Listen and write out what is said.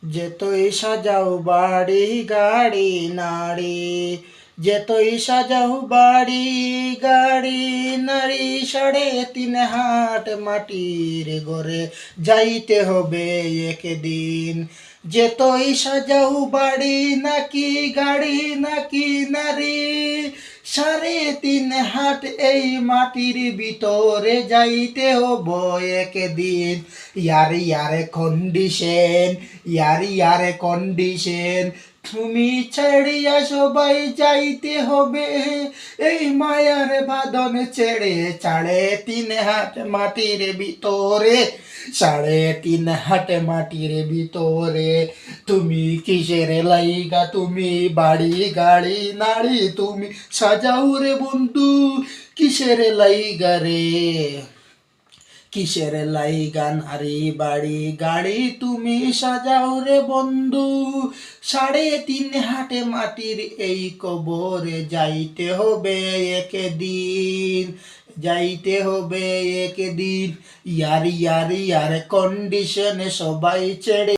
যেতই সাজাও বাড়ি গাড়ি নাড়ি, যেতই সাজাও বাড়ি গাড়ি নাড়ি, 3.5 হাত মাটির ঘরে যাইতে হবে একদিন। যেতই সাজাও বাড়ি নাকি গাড়ি নাকি নারী, 3.5 হাত এই মাটির ভিতরে যাইতে হবো একদিন। ইয়ারে কন্ডিশন, ইয়ারে কন্ডিশন, তুমি ছাড়িয়া সবাই যাইতে হবে এই মায়ার বাঁধন ছেড়ে। 3.5 হাত মাটির ভিতরে, 3.5 হাত মাটির ভিতরে। তুমি কিসের লাইগা তুমি বাড়ি গাড়ি নাড়ি তুমি সাজাও রে বন্ধু, কিসের লাইগা রে, কিসের লাইগা নারী বাড়ি গাড়ি তুমি সাজাও রে বন্ধু। 3.5 হাত মাটির এই কবরে যাইতে হবে একদিন, যাইতে হবে একদিন। ইয়ার কন্ডিশনে সবাই ছেড়ে